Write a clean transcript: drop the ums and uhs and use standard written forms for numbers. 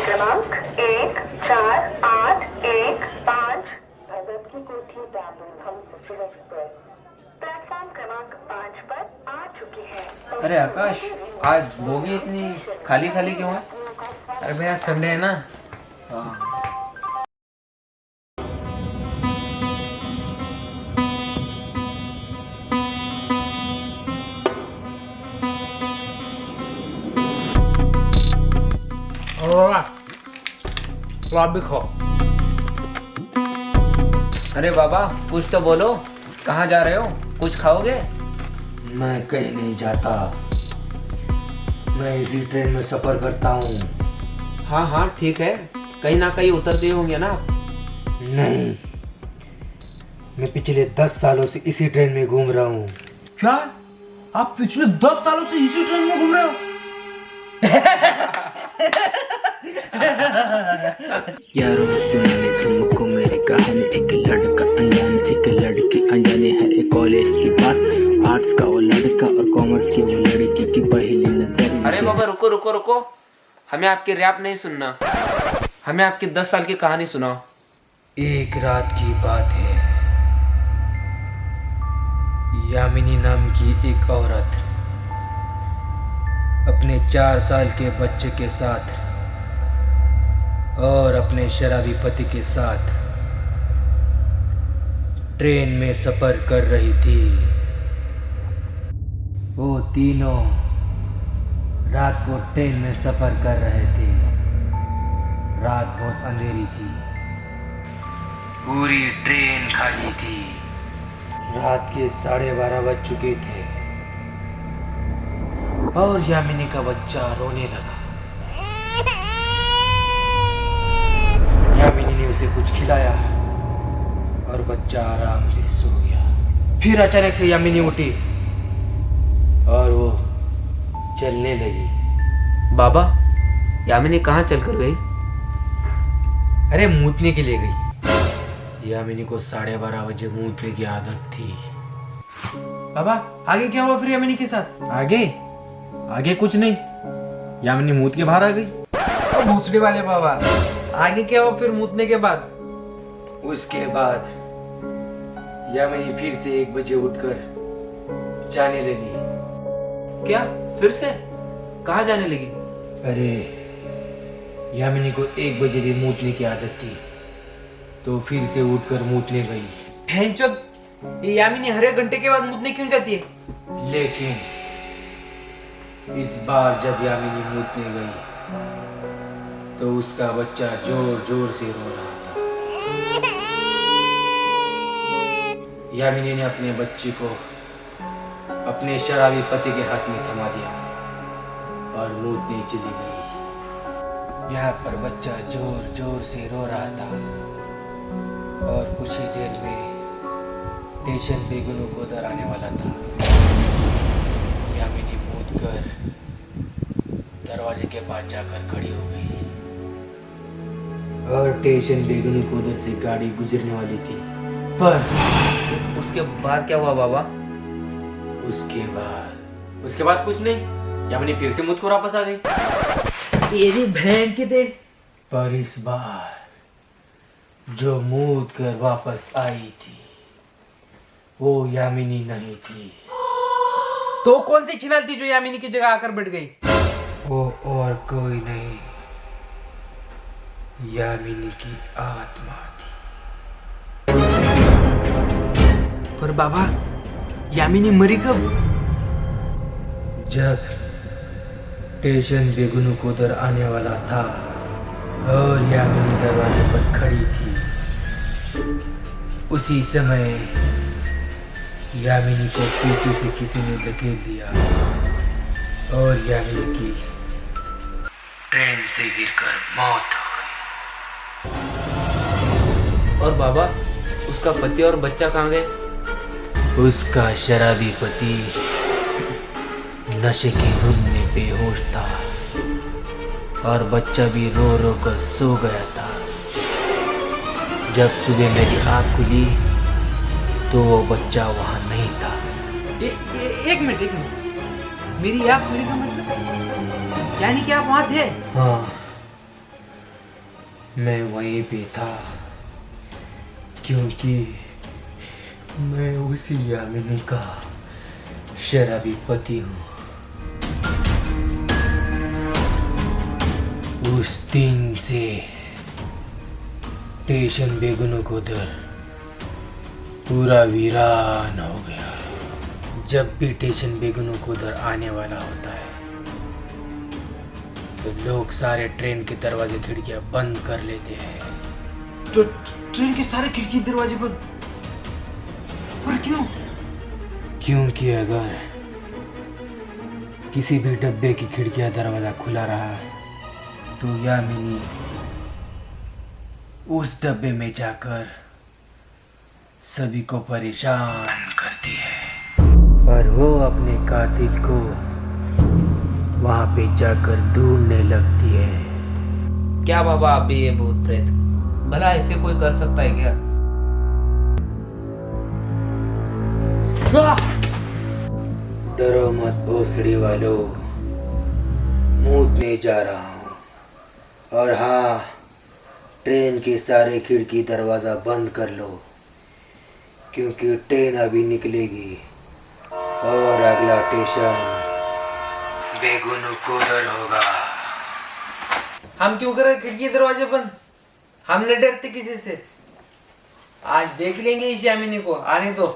क्रमांक 148115 भगत की कोठी डाबू हमसफर एक्सप्रेस प्लेटफॉर्म क्रमांक 5 पर आ चुकी है। अरे आकाश, आज बोगी इतनी खाली खाली क्यों है? अरे भैया संडे है ना। हाँ। तो आप भी खाओ। अरे बाबा, कुछ तो बोलो, कहाँ जा रहे हो? कुछ खाओगे? मैं कहीं नहीं जाता, मैं इसी ट्रेन में सफर करता हूँ। हाँ हाँ ठीक है, कहीं ना कहीं उतरते होंगे ना। नहीं, मैं पिछले 10 सालों से इसी ट्रेन में घूम रहा हूँ। क्या आप पिछले 10 सालों से इसी ट्रेन में घूम रहे हो? यारों सुनाने तुमको मेरी कहानी, एक लड़का अनजाने एक लड़की अनजाने है। एक कॉलेज की बात, आर्ट्स का वो लड़का और कॉमर्स की वो लड़की की पहली नजर। अरे बाबा रुको रुको रुको, हमें आपकी रैप नहीं सुनना, हमें आपकी 10 साल की कहानी सुनाओ। एक रात की बात है, यामिनी नाम की एक औरत अपने 4 साल के बच्चे के साथ और अपने शराबी पति के साथ ट्रेन में सफर कर रही थी। वो तीनों रात को ट्रेन में सफर कर रहे थे। रात बहुत अंधेरी थी, पूरी ट्रेन खाली थी। रात के 12:30 बज चुके थे और यामिनी का बच्चा रोने लगा। यामिनी ने उसे कुछ खिलाया और बच्चा आराम से सो गया। फिर अचानक से यामिनी उठी और वो चलने लगी। बाबा, यामिनी कहाँ चल कर गई? अरे मूतने के लिए गई। यामिनी को 12:30 बजे मूतने की आदत थी। बाबा आगे क्या हुआ फिर यामिनी के साथ? आगे कुछ नहीं, यामिनी मूत के बाहर आ गई। और भूसड़ी वाले बाबा, आगे क्या हुआ फिर मूतने के बाद? उसके बाद यामिनी फिर से 1 बजे उठकर जाने लगी। क्या फिर से? कहाँ जाने लगी? अरे यामिनी को 1 बजे भी मूतने की आदत थी, तो फिर से उठकर मूतने गई। भैंचोद, ये यामिनी हर 1 घंटे के बाद मूतने क्यों जाती है? लेकिन इस बार जब यामिनी मूतने गई तो उसका बच्चा जोर जोर से रो रहा था। यामिनी ने अपने बच्चे को अपने शराबी पति के हाथ में थमा दिया और मूतने चली गई। यहाँ पर बच्चा जोर जोर से रो रहा था और कुछ ही देर में स्टेशन बेगुनों को दर आने वाला था। यामिनी मूत कर दरवाजे के पास जाकर खड़ी हो गई और स्टेशन बेगुनों को उधर से गाड़ी गुजरने वाली थी। पर उसके बाद क्या हुआ बाबा? उसके बाद कुछ नहीं, यामिनी फिर से मूत को वापस आ गई। तेरी बहन की तेरी। पर इस बार जो मूत कर वापस आई थी वो यामिनी नहीं थी। तो कौन सी छिनाल थी जो यामिनी की जगह आकर बैठ गई? वो और कोई नहीं, यामिनी की आत्मा थी। पर बाबा, यामिनी मरी कब? जब स्टेशन बेगुनू को दर आने वाला था और यामिनी दरवाजे पर खड़ी थी, उसी समय यामिनी को पीछे से किसी ने धकेल दिया और यामिनी की ट्रेन से गिरकर मौत हो गई। और बाबा, उसका पति और बच्चा कहाँ गए? उसका शराबी पति नशे की धुन में बेहोश था और बच्चा भी रो रो कर सो गया था। जब सुबह मेरी आँख खुली तो वो बच्चा वहाँ नहीं था। एक मिनट, मेरी आँख खुली का मतलब यानी कि आप वहाँ थे? हाँ, मैं वहीं पे था क्योंकि मैं उसी यामिनी का शराबी पति हूँ। उस दिन से स्टेशन बेगुनों को दर पूरा वीरान हो गया। जब भी स्टेशन बेगुनों को दर आने वाला होता है तो लोग सारे ट्रेन के दरवाजे खिड़कियां बंद कर लेते हैं। तो ट्रेन के सारे खिड़की दरवाजे बंद? पर क्यों? क्योंकि अगर किसी भी डब्बे की खिड़कियां दरवाजा खुला रहा तो यामिनी उस डब्बे में जाकर सभी को परेशान करती है और वो अपने कातिल को वहां पे जाकर ढूंढने लगती है। क्या बाबा आप भी ये भूत प्रेत, भला ऐसे कोई कर सकता है क्या? डरो मत भोसड़ी वालों, मूतने जा रहा हूँ। और हाँ, ट्रेन के सारे खिड़की दरवाजा बंद कर लो क्योंकि ट्रेन अभी निकलेगी और अगला स्टेशन बेगुनकोदर होगा। हम क्यों कर रहे खिड़की दरवाजे बंद? हम नहीं डरते किसी से। आज देख लेंगे इस यामिनी को, आने दो।